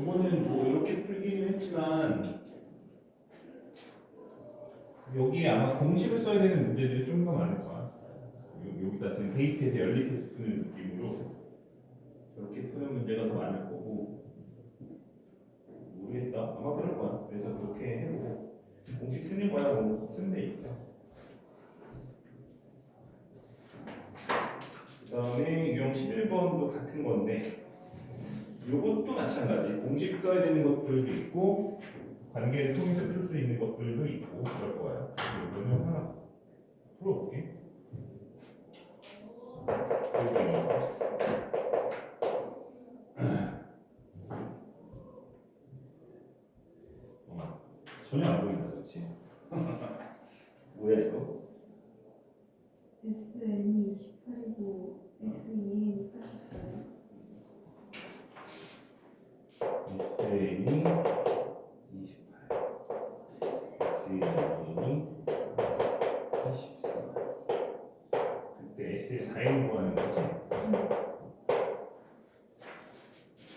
이거는 뭐 이렇게 풀기는 했지만 여기에 아마 공식을 써야 되는 문제들이 좀 더 많을 거야. 여기다 지금 대입해서 연립해서 푸는 느낌으로 저렇게 푸는 문제가 더 많을 거고 모르겠다. 아마 그럴 거야. 그래서 그렇게 해보고 공식 쓰는 거야 뭐 쓰면 되니까. 그 다음에 유형 11번도 같은 건데 이것도 마찬가지. 공식 써야 되는 것들도 있고 관계를 통해서 풀 수 있는 것들도 있고 그럴 거예요. 이거는 하나 풀어볼게. 전혀 안 보인다, 그렇지? 뭐야 이거? SN이 28이고 SEN이 84요. SN이 28, SN이 84. 그때 S의 4인 구하는 거지?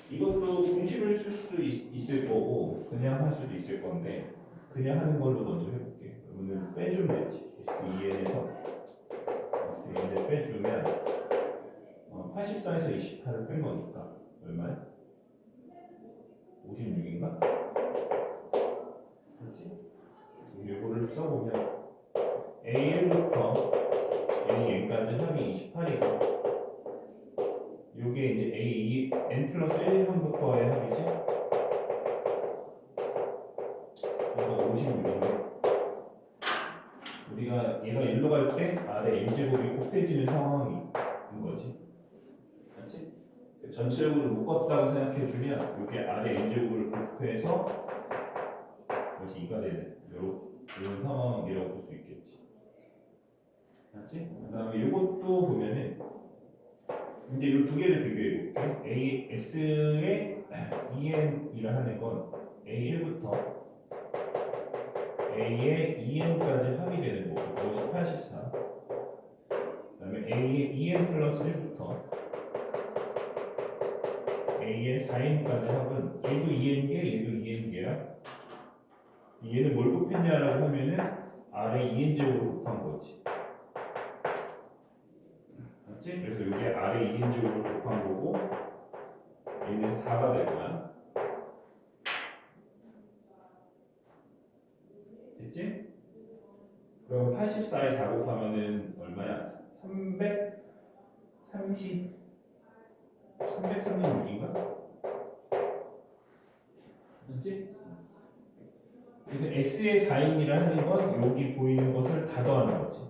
이것도 공식을 쓸 수 있을 거고 그냥 할 수도 있을 건데 그냥 하는 걸로 먼저 해볼게. 그러면 빼주면 되지. SEN에서 SEN을 빼주면 84에서 28을 뺀 거니까 얼마야? 56인가? 그렇지? 이거를 써보면 A1부터 AN까지 합이 28이고 요게 이제 A2, N 플러스 1, 3부터의 합이지? 이거 56인데 우리가 얘가 1로 갈 때 아래 N제곱이 곱해지는 상황인 거지. 맞지? 전체적으로 묶었다고 생각해주면 이게 아래 N제곱을 곱해서 이것이 2가 되는 이런 상황이라고 볼 수 있겠지. 맞지? 그 다음에 이것도 보면은 이제 이 두 개를 비교해 볼게. S의 EN이라 하는 건 A1부터 A의 EN까지 합이 되는 거고 그것이 84. 그 다음에 A의 EN 플러스 1부터 A의 4N까지 합은 얘도 EN계 얘도 EN계야. 얘는 뭘 곱했냐라고 하면은 R의 EN제곱을 곱한 거지. 맞지? 그래서 이게 R의 EN제곱을 곱한 거고 얘는 4가 될 거야. 됐지? 그럼 84에 4 곱하면은 얼마야? 336인가? 맞지? 그래서 S의 4인이라 하는 건 여기 보이는 것을 다 더하는 거지.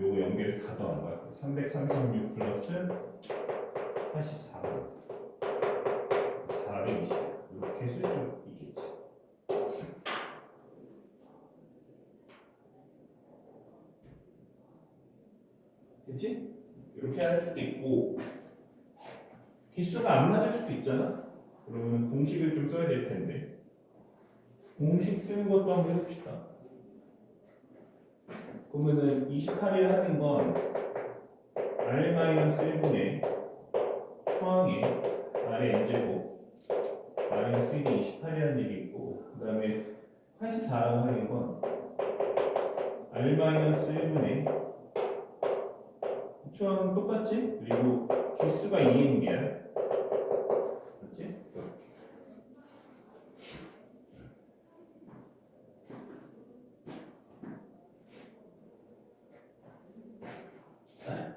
요거 연결을 다 더한 거야. 336 플러스 84 420 이렇게 쓸 수 있겠지. 그치? 이렇게 할 수도 있고 개수가 안 맞을 수도 있잖아. 그러면 공식을 좀 써야 될 텐데 공식 쓰는 것도 한번 해봅시다. 그러면은 28일 하는 건 R-1분의 초항의 R의 N제곱 마이너스 1이 28이라는 얘기 있고 그 다음에 84라고 하는 건 R-1분의 초항은 똑같지? 그리고 개수가 2인 게야. 그렇지?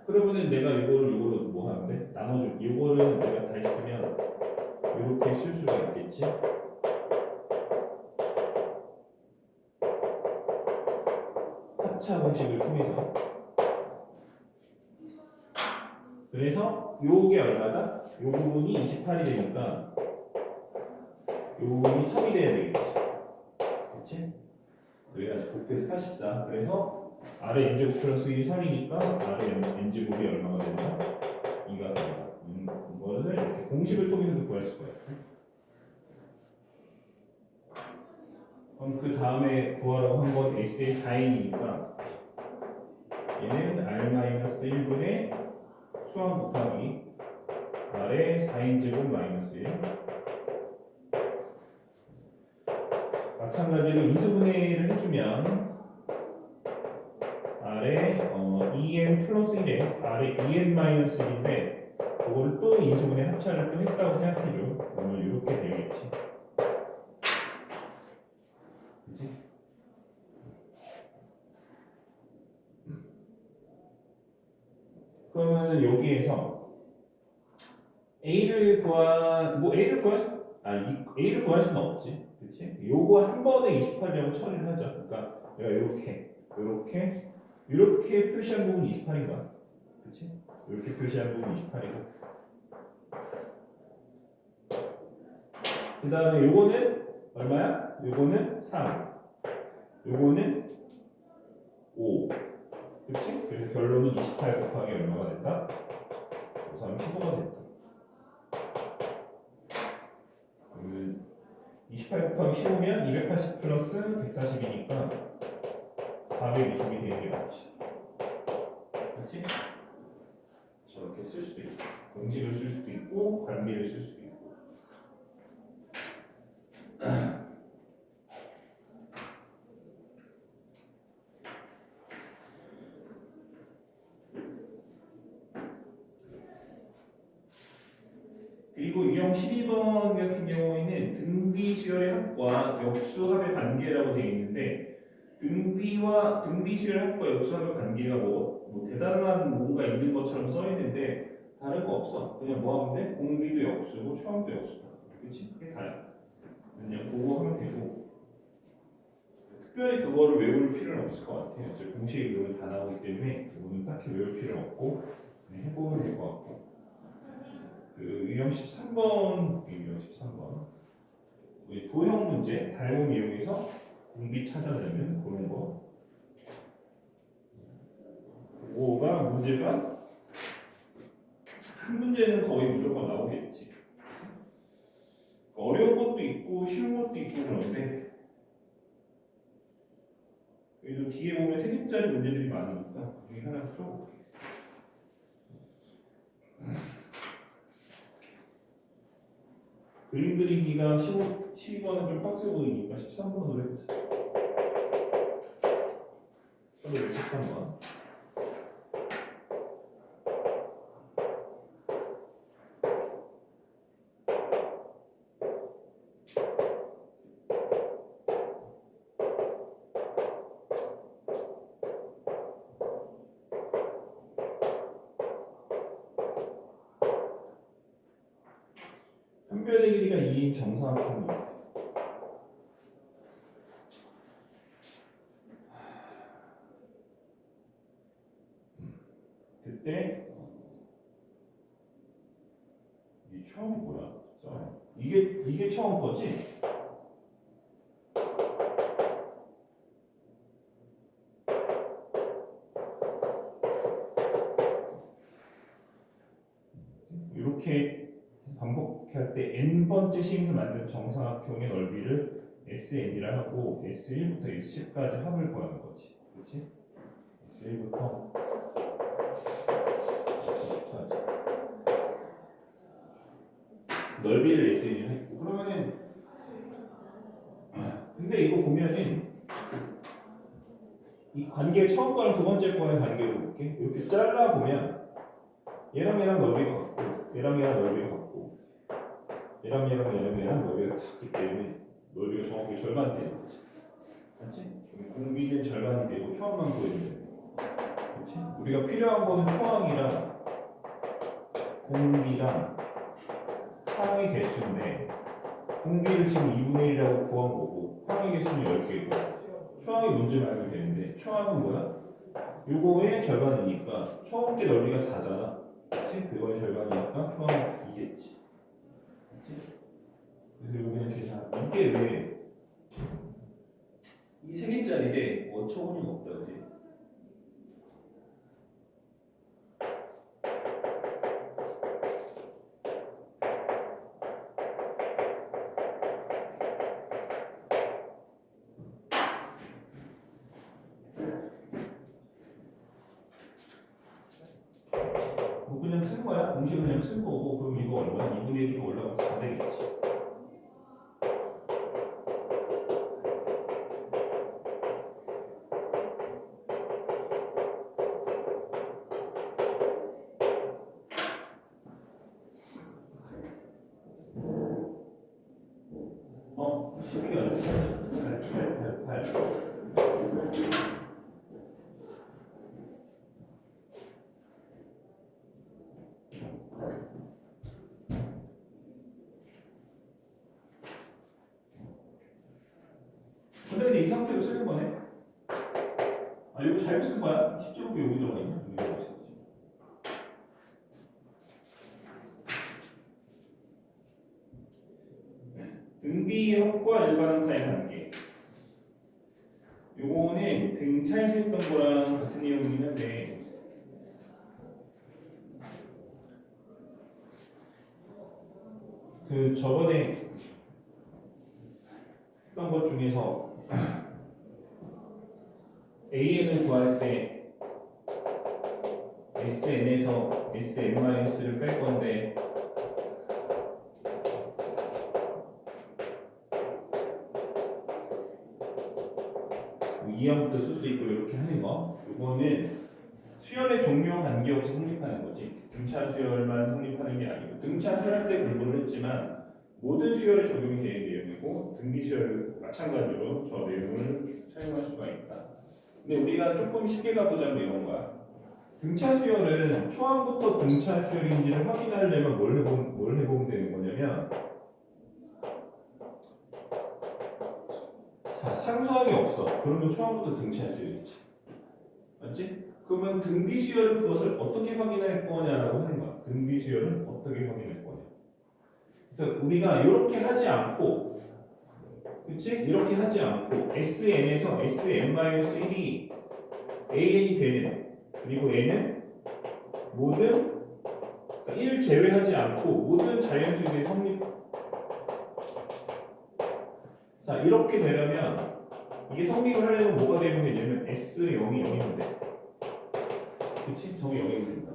그러면은 내가 이거로 뭐 하면 돼? 나눠줘. 이거를 내가 다 있으면 이렇게 쓸 수가 있겠지? 합차 공식을 통해서. 그래서 요게 얼마다? 요 부분이 28이 되니까 요 부분이 3이 돼야 되겠지. 그치? 그래가지고 곱해서 84. 그래서 아래 n제곱 플러스 1이 3이니까 아래 n제곱이 얼마가 된다? 2가 된다. 이거를 이렇게 공식을 통해서도 구할 수가 있고. 그럼 그 다음에 구하라고 한 건 x의 4n이니까 얘는 r-1분의 초항 곱하기 r의 4n제곱 마이너스 1 마찬가지로 인수분해를 해주면 아래 en 플러스 1에 아래 en 마이너스 1인데 그거를 또 인수분해 합차를 또 했다고 생각해줘. 그러면 이렇게 되겠지. 그치? 그러면 여기에서 A를 구할 수는 없지. 그치? 요거 한 번에 28이라고 처리를 하죠. 그러니까 내가 이렇게 표시한 부분이 28인 거야. 그치? 이렇게 표시한 부분이 28이고. 그 다음에 요거는 얼마야? 요거는 3. 요거는 5. 그치? 그래서 결론은 28 곱하기 얼마가 된다? 5, 3, 15가 된다. 그러면 28 곱하기 15면 280 플러스 140이니까 420이 되는 게 맞지. 그치? 저렇게 쓸 수도 있고, 공식을 쓸 수도 있고, 관계를 쓸 수도 있고. 그리고 유형 12번 같은 경우에는 등비 수열의 합과 역수합의 관계라고 되어 있는데 등비 수열의 합과 역수합의 관계가 뭐 대단한 뭔가 있는 것처럼 써 있는데 다른 거 없어. 그냥 뭐 하면 돼? 공비도 역수고 초항도 역수다. 그치? 그게 다야. 그냥 그거 하면 되고 특별히 그거를 외울 필요는 없을 것 같아요. 공식 이름은 다 나오기 때문에 그거는 딱히 외울 필요는 없고 그냥 해보면 될 것 같고 그 유형 13번 우리 도형 문제 닮음 이용해서 공비 찾아내면 그런 거 그거가 문제가 한 문제는 거의 무조건 나오겠지. 어려운 것도 있고 쉬운 것도 있고 그런데 그래도 뒤에 보면 세 개짜리 문제들이 많으니까 그 중에 하나 풀어볼게. 그림 그리기가 12번은 좀 빡세 보이니까 13번으로 해보자. 13번. 한별의 길이가 2인 정사각형입니다. 그때 이 처음이 뭐야? 자, 이게 처음 거지? 이렇게 반복할 때 n번째 식에서 만든 정사각형의 넓이를 SN이라 하고 S1부터 S10까지 합을 구하는 거지. 그렇지? S1부터 S10까지 넓이를 SN이라 했고 그러면은 근데 이거 보면은 이 관계 처음 거랑 두 번째 거의 관계를 볼게. 이렇게 잘라 보면 얘랑 넓이가 같고 얘랑 넓이가 같고 얘랑 넓이가 같기 때문에 넓이가 정확히 절반 되는 거지. 맞지? 공비는 절반이 되고 초항만 구해주면 되고 그렇지? 우리가 필요한 거는 초항이랑 공비랑 항의 개수인데 공비를 지금 2분의 1이라고 구한 거고 항의 개수는 10개고 초항의 문제를 알면 되는데 초항은 뭐야? 요거의 절반이니까 초항계 넓이가 4잖아. 그치? 그거의 절반이니까 초항은 2겠지. 그치? 그래서 이거 그냥 계산. 이게 왜 이 세 개짜리에 원초분이 없다, 그지? 뭐 그냥 쓴 거야? 공식을 그냥 쓴 거고, 그럼 이거 얼마? 2분의 1이 올라가면 4 되겠지. 12가 아니고 8. 근데 이 상태로 쓰는 거네. 아, 이거 잘못 쓴 거야? 10제곱이 여기 들어가 있냐? 여기 들어가 있어. 등비합과 일반항사의 관계. 요거는 등차에서 했던 거랑 같은 내용이긴 한데 그 저번에 했던 것 중에서 AN을 구할 때 SN에서 SN-를 뺄 건데 이항부터 쓸 수 있고 이렇게 하는 거, 이거는 수열의 종류와 관계없이 성립하는 거지. 등차 수열만 성립하는 게 아니고 등차 수열 때 공부를 했지만 모든 수열에 적용이 되는 내용이고 등비 수열 마찬가지로 저 내용을 사용할 수가 있다. 근데 우리가 조금 쉽게 가보자면 이런 거야. 등차 수열은 초항부터 등차 수열인지를 확인하려면 뭘 해보면 되는 거냐면, 자, 상수항이 없어. 그러면 초항부터 등차 수열이지. 맞지? 그러면 등비 수열은 그것을 어떻게 확인할 거냐라고 하는 거야. 등비 수열은 어떻게 확인할 거냐. 그래서 우리가 이렇게 하지 않고, 그치? 이렇게 하지 않고 SN에서 SN-1이 AN이 되는, 그리고 N은 모든 1 제외하지 않고 모든 자연수에 성립. 자, 이렇게 되려면 이게 성립을 하려면 뭐가 되면 되냐면 S0이 0이면 돼. 그치? 저게 0이면 된다.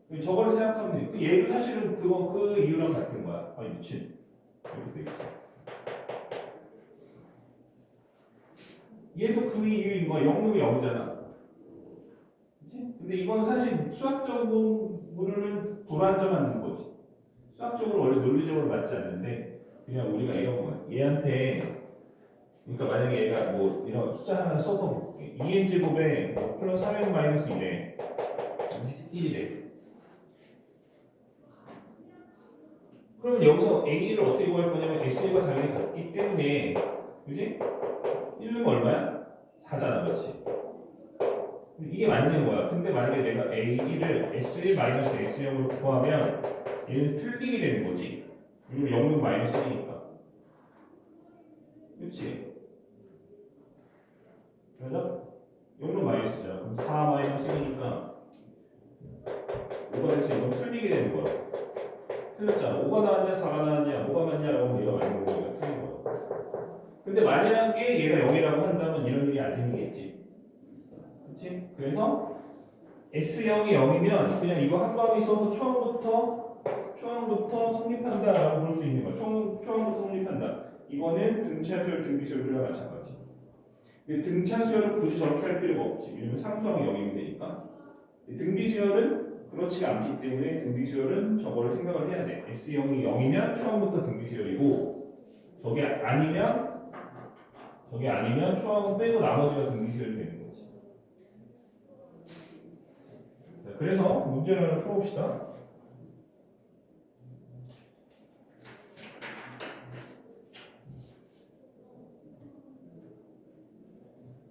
그치? 저거를 생각하면 돼. 그 얘도 사실은 그 이유랑 같은 거야. 아니 미친. 이렇게 돼 있어. 얘도 그 이유인 거야. 0놈이 0이잖아. 그치? 근데 이건 사실 수학적으로는 불안정한 거지. 수학적으로 원래 논리적으로 맞지 않는데 그냥 우리가 이런 거야. 얘한테, 그러니까 만약에 얘가 뭐 이런 숫자 하나 써서 볼게. 2n 제곱에 뭐 플러스 3n 마이너스 1에 1이래. 그러면 여기서 a를 어떻게 구할 거냐면 s1과 당연히 같기 때문에, 그지? 1은 얼마야? 4잖아, 그렇지? 이게 맞는 거야. 근데 만약에 내가 a1을 s1 마이너스 s0으로 구하면 얘는 틀리게 되는 거지. 이거 0은 마이너스 1이니까. 그렇지? 그죠? 0은 마이너스잖아. 그럼 4 마이너스 1이니까 5가 돼서 이건 틀리게 되는 거야. 틀렸잖아. 5가 나왔냐 4가 나왔냐 뭐가 맞냐라고 하면 얘가 맞는 거가 틀린 거야. 근데 만약에 얘가 0이라고 한다면 이런 일이 안 생기겠지. 그렇지? 그래서 S0이 0이면 그냥 이거 한 방에 써서 초항부터 성립한다라고 볼 수 있는 거야. 초항부터 성립한다. 이거는 등차수열, 등비수열과 마찬가지. 근데 등차수열은 굳이 저렇게 할 필요가 없지. 왜냐면 상수항이 0이면 되니까. 등비수열은 그렇지가 않기 때문에 등비수열은 저거를 생각을 해야 돼. S0이 0이면 초항부터 등비수열이고, 저게 아니면 초항 빼고 나머지가 등비수열이 되는 거지. 자, 그래서 문제를 하나 풀어봅시다.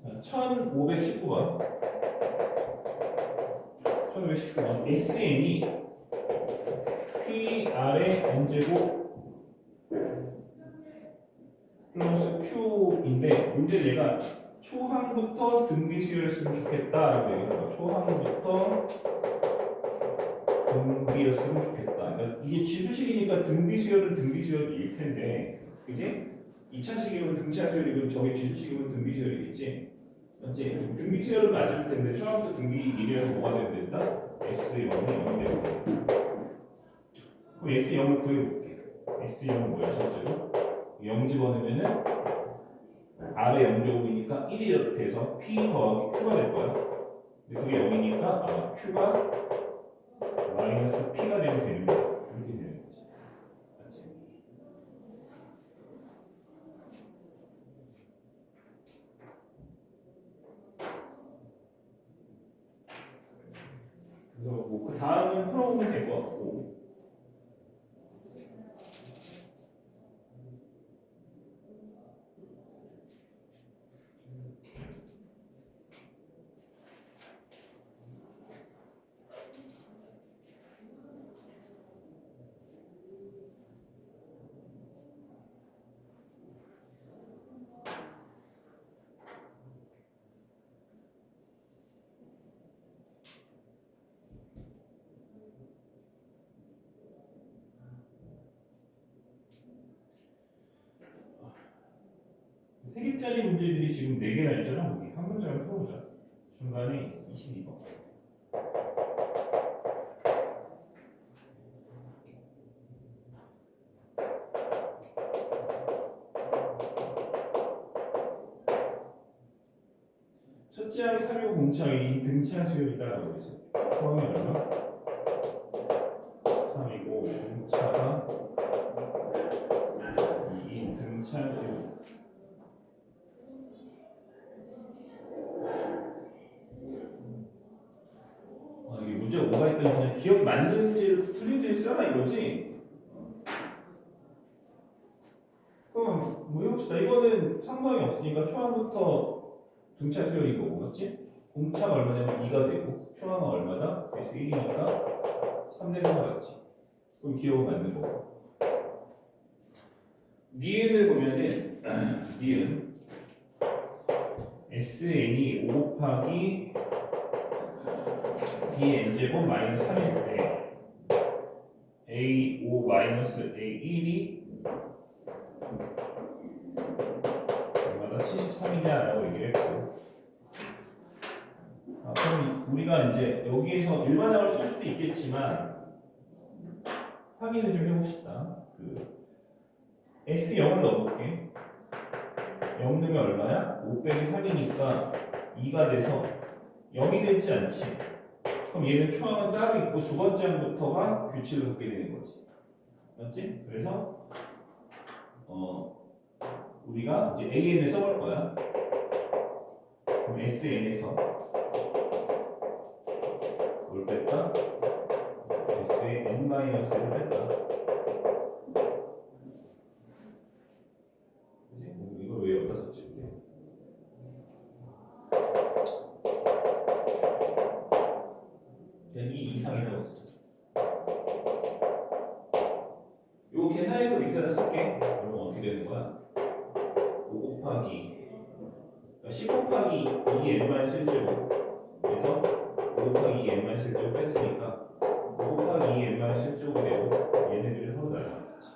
자, 1519번 SN이 PR의 N제곱 플러스 Q인데 문제 얘가 초항부터 등비수열을 쓰면 좋겠다라고 얘기하는 거야. 초항부터 등비였으면 좋겠다. 그러니까 이게 지수식이니까 등비수열은 등비수열일 텐데, 그지? 2차식이면 등차수열이고 저게 지수식이면 등비수열이겠지. 맞지? 등비수열은 맞을 텐데 초항부터 등비 1이라서 뭐가 되면 된다? S0이 0이 되면 된다. 그럼 S0을 구해볼게. S0은 뭐야 실제로? 0 집어넣으면은 R의 0제곱이니까 1이 돼서 P 더하기 Q가 될 거야. 근데 그게 0이니까 Q가 마이너스 P가 되면 되는 거야. 이렇게 되는 거지. 맞지? 그래서 뭐 그 다음은 풀어보면 될 것 같고. 세 개짜리 문제들이 지금 4개나 있잖아. 우리 한 문제만 풀어보자. 중간에 22번. 첫째 항이 3이고 공차이 등차항 수열이 따라오고 있어. 포함이 얼마? 3이고 공차가 2인 등차항 수열. 이게 문제가 뭐가 있더니 그냥 기억 맞는지 틀린지 써라 이거지? 그럼 뭐 해봅시다. 이거는 상관이 없으니까 초항부터 등차 수열인 거고, 맞지? 공차가 얼마냐면 2가 되고 초항은 얼마다? S1이니까 3 되는 거 맞지? 그럼 기억은 맞는 거고. 니은을 보면은 니은 SN이 5 곱하기 Bn제곱 마이너스 3일 때 A5 마이너스 A1이 얼마다 73이냐라고 얘기를 했고, 그럼 우리가 이제 여기에서 일반항을 쓸 수도 있겠지만 확인을 좀 해봅시다. S0을 넣어볼게. 0 넣으면 얼마야? 5 빼기 3이니까 2가 돼서 0이 되지 않지. 그럼 얘는 초항은 따로 있고 두 번째 항부터가 규칙을 갖게 되는 거지. 맞지? 그래서 우리가 이제 AN을 써볼 거야. 그럼 SN에서 뭘 뺐다? SN-를 뺐다. 그치? 이걸 왜 여기다 썼지? 그냥 이 이상이라고 쓰죠. 요 계산해서 밑에다 쓸게. 그러면 어떻게 되는 거야? 5 곱하기 10 곱하기 2n만 실제로 그래서 5 곱하기 2n만 실제로 뺐으니까 5 곱하기 2n만 실제로 되고 얘네들이 서로 닮았지.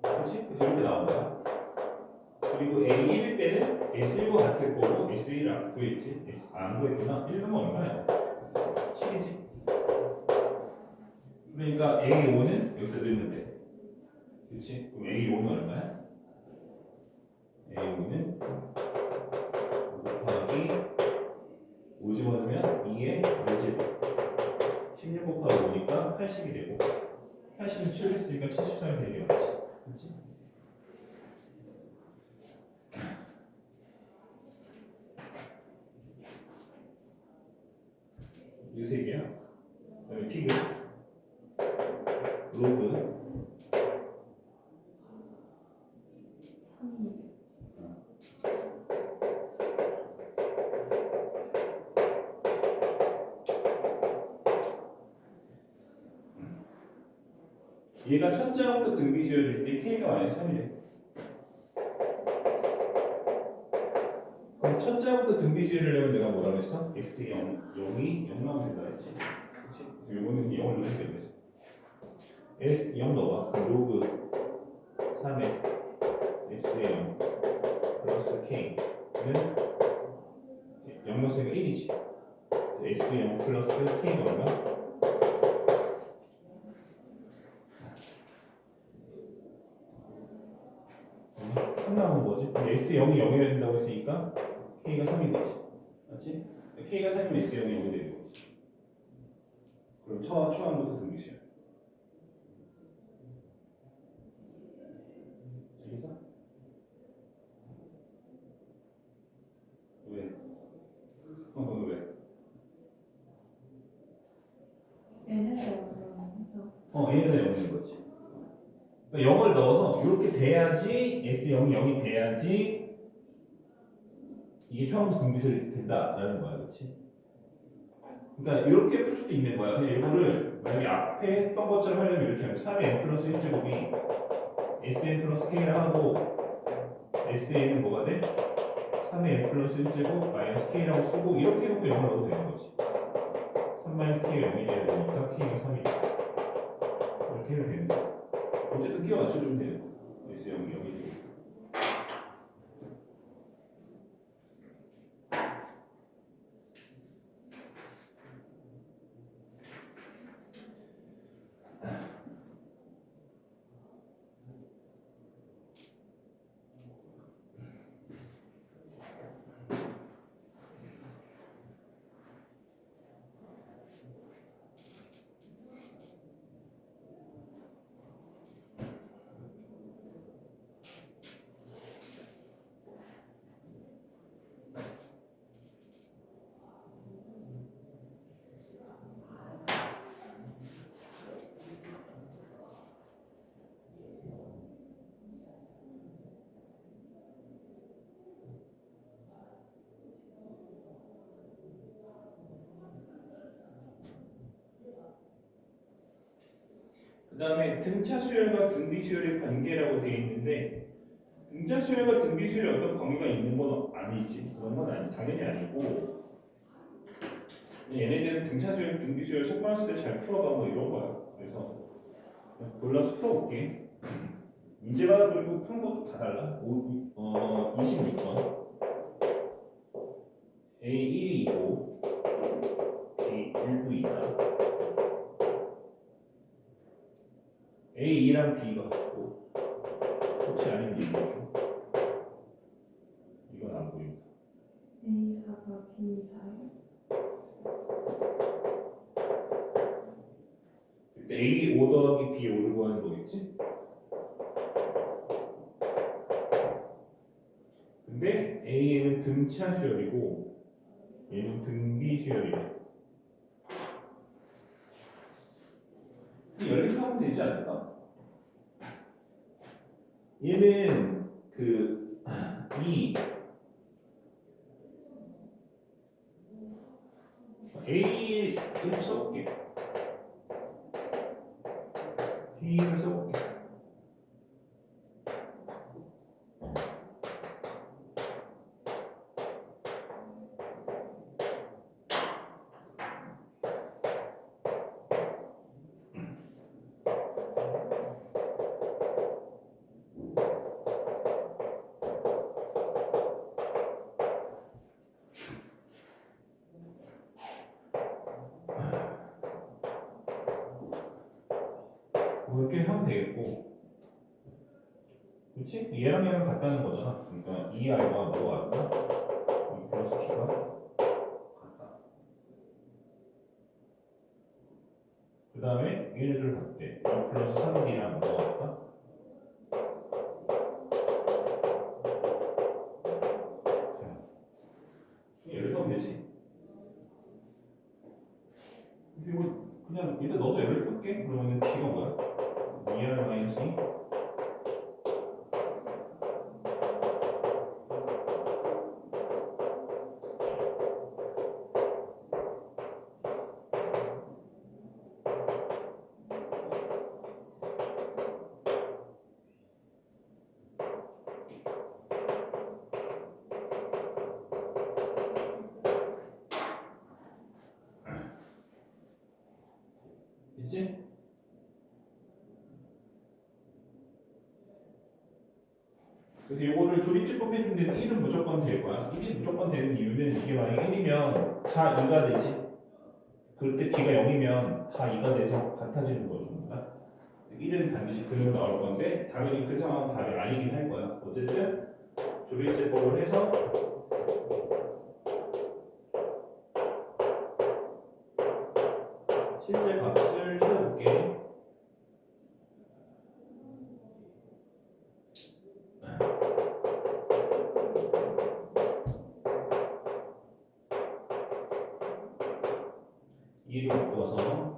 그렇지? 그래서 이렇게 나온 거야. 그리고 A1일 때는 S1과 같을 거고 S1을 안 구했지? 안 구했구나. 1은 얼마야? 7이지. 그러니까 A5는 여기다 넣으면 돼. 그렇지? 그럼 A5는 얼마야? A5는 5 곱하기 5 집어넣으면 2의 5제곱 16 곱하기 5니까 80이 되고 80은 7 했으니까 73이 되게 맞지. 그렇지? 이게 세 개야. 그다음에 피그 로그 3이 얘가 첫째 항부터 등비수열일 때 K가 마이너스 3이래. 그럼 첫째 항부터 등비수열을 내면 내가 뭐라고 했어? X 0, 0이 0 나오면 된다 했지. 그렇지? 이거는 0을 넣으면 되겠어. S 0 넣어봐. 로그 3의 X의 0 플러스 K는 0 넣었으니까 1이지. S0 플러스 K가 얼마? 나오는 거지. S0이 0이 된다고 했으니까 K가 3인 거지. 맞지? K가 3이면 S0이 0이 되는 거지. 그럼 초항부터 등기시야. 알겠어? 왜? 왜? A는 0인 거지. 그러니까 0을 넣어서 이렇게 돼야지 S0이 0이 돼야지 이게 처음부터 등비설이 된다라는 거야, 그렇지? 그러니까 이렇게 풀 수도 있는 거야. 그냥 이거를 만약에 앞에 했던 것처럼 하려면 이렇게 하면 3의 n 플러스 1제곱이 Sn 플러스 K를 하고 Sn은 뭐가 돼? 3의 n 플러스 1제곱 마이너스 K라고 쓰고 이렇게 해놓고 0을 넣어도 되는 거지. 3 마이너스 K가 0이 돼야 되니까 K가 3이 돼. 이렇게 해도 되는 거야. 어쨌든 끼워 맞춰주면 돼요. S0이 0이 되고. 그 다음에 등차 수열과 등비 수열의 관계라고 되어 있는데 등차 수열과 등비 수열에 어떤 관계가 있는 건 아니지. 그런 건 당연히 아니고 얘네들은 등차 수열, 등비 수열 섞어놨을 때 잘 풀어봐 뭐 이런 거야. 그래서 그냥 골라서 풀어볼게. 문제마다 그리고 푸는 것도 다 달라. 26번 A1이 2고 B1부이다. A2랑 B가 같고 그렇지 아니면 얘기해줘. 이건 안 보인다. A4가 B4요? 그때 A5 더하기 B5를 구하는 거겠지? 근데 A는 등차 수열이고 얘는 등비 수열이래. 연립하면 되지 않을까? 얘는 그 A를 써볼게. B를 써볼게. 뭐 이렇게 하면 되겠고, 그렇지? 얘랑 얘랑 같다는 거잖아. 그러니까 2R과 뭐가 같다? 2 플러스 T가 같다. 그 다음에 얘네들 같대. 2 플러스 3D랑 뭐가 같다? 자, 얘를 넣으면 되지. 그리고 그냥 일단 넣어서 얘를 풀게. 그러면 T가 뭐야? 2R 마이너스 2? 있지? 그래서 이거를 조립제법 해주면 1은 무조건 될 거야. 1이 무조건 되는 이유는 이게 만약에 1이면 다 2가 되지. 그럴 때 D가 0이면 다 2가 돼서 같아지는 거줍니다. 1은 반드시 그대로 나올 건데 당연히 그 상황은 답이 아니긴 할 거야. 어쨌든 조립제법을 해서 실제 값을 찾아볼게. 이를 묶어서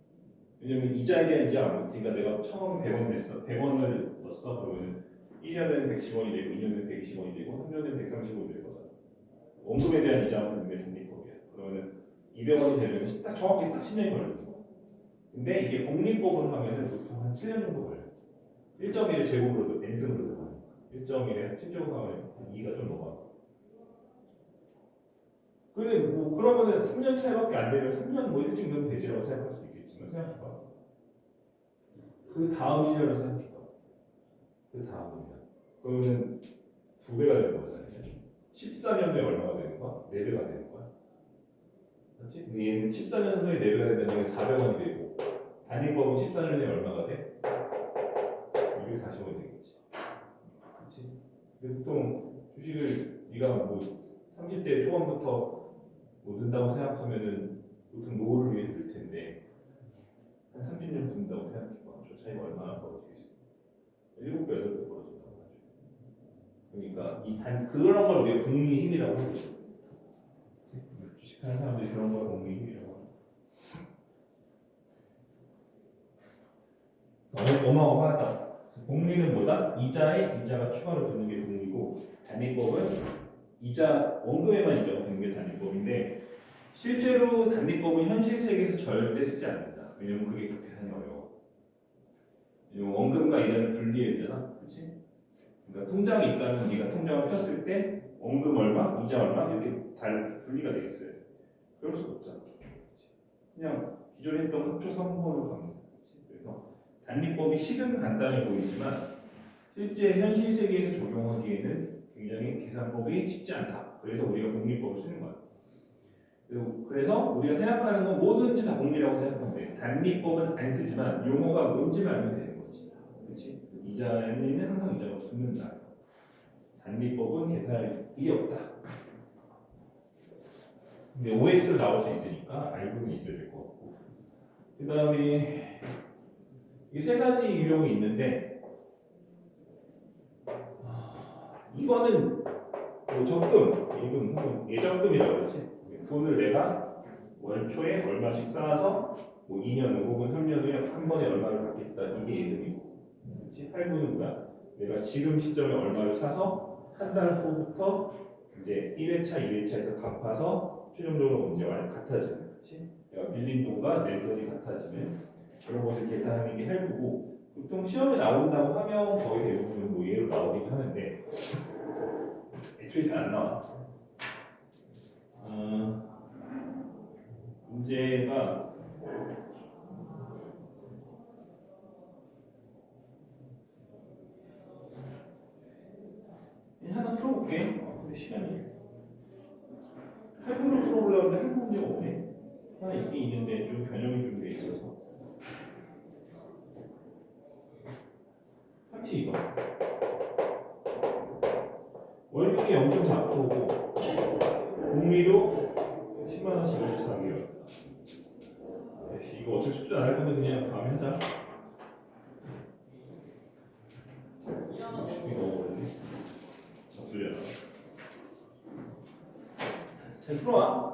왜냐면 이자에 대한 이자 안 그러니까 내가 처음 100원 냈어. 100원을 넣었어. 그러면 1년은 110원이 되고 2년은 120원이 되고 3년은 130원이 되는 거잖아. 원금에 대한 이자만큼 내면 적립법이야. 그러면 200원이 되면 딱 정확히 딱 10년이 걸리는 거야. 근데 이게 복리법을 하면은 보통 한 7년 정도 걸려. 1.1을 제곱으로도 n승으로 들어가니까 1.1에 7제곱 하면 2가 좀 넘어가. 근데 뭐 그러면은 3년 차이밖에 안 되면 3년 뭐 일찍 넣으면 되지라고 생각할 수 있겠지만 생각해봐. 그 다음 1년을 생각해봐. 그 다음 1년. 그러면은 2배가 되는 거잖아요. 14년 후에 얼마가 되는 거야? 4배가 되는 거야. 그렇지? 근데 얘는 14년 후에 4배가 된다는 게 400원이 되고 단위법은 14년 후에 얼마가 돼? 240원이 되겠지. 그렇지? 근데 보통 주식을 네가 뭐 30대 초반부터 뭐 든다고 생각하면은 보통 노후를 위해 들 텐데 한 30년 든다고 생각해봐. 저 차이가 얼마나 벌어지겠어? 7배, 8배 벌어진다고 하죠. 그러니까 그런 걸 우리가 복리의 힘이라고 하죠. 주식하는 사람들이 그런 걸 복리의 힘이라고 하죠. 어마어마하다. 복리는 뭐다? 이자에 이자가 추가로 붙는 게 복리고 단위법은 이자 원금에만 이자가 붙는 게 단위법인데 실제로 단위법은 현실 세계에서 절대 쓰지 않는다. 왜냐면 그게 계산이 어려워. 왜냐면 원금과 이자는 분리해야 되잖아. 그렇지? 그러니까 통장이 있다면 네가 통장을 폈을 때 원금 얼마, 이자 얼마 이렇게 분리가 되겠어요. 그럴 수가 없잖아. 그냥 기존에 했던 합초 3번으로 가면 돼. 그래서 단위법이 식은 간단해 보이지만 실제 현실 세계에서 적용하기에는 굉장히 계산법이 쉽지 않다. 그래서 우리가 복리법을 쓰는 거야. 그래서 우리가 생각하는 건 뭐든지 다 복리라고 생각하면 돼. 단위법은 안 쓰지만 용어가 뭔지만 알면 되는 거지. 그렇지? 이자에는 항상 이자가 붙는다. 단위법은 계산할 일이 없다. 근데 OX로 나올 수 있으니까 알고는 있어야 될 것 같고. 그 다음에 이 세 가지 유형이 있는데 이거는 뭐 적금, 예금 혹은 예적금이라고 그러지. 돈을 내가 월초에 얼마씩 쌓아서 뭐 2년 후 혹은 3년 후에 한 번에 얼마를 받겠다. 이게 예금이고. 그렇지? 할부는 뭐야? 내가 지금 시점에 얼마를 사서 한 달 후부터 이제 1회차, 2회차에서 갚아서 최종적으로 문제 완전 같아지는 거지. 내가 빌린 돈과 낸 돈이 같아지는 그런 것을 계산하는 게 할부고 보통 시험에 나온다고 하면 거의 대부분 뭐 예로 나오긴 하는데 애초에 잘 안 나와. 문제가 하나 풀어볼게. 근데 시간이 할부로 풀어보려고 하는데 할부 문제가 없네. 하나 있긴 있는데 좀 변형이 좀 돼 있어서. 참치 이거. 월급이 0.4%고 복리로 10만 원씩 24개월. 이거 어차피 숙제 안 할 건데 그냥 다음에 하자. 이거 어렵네. 적들이야. 잘 풀어와.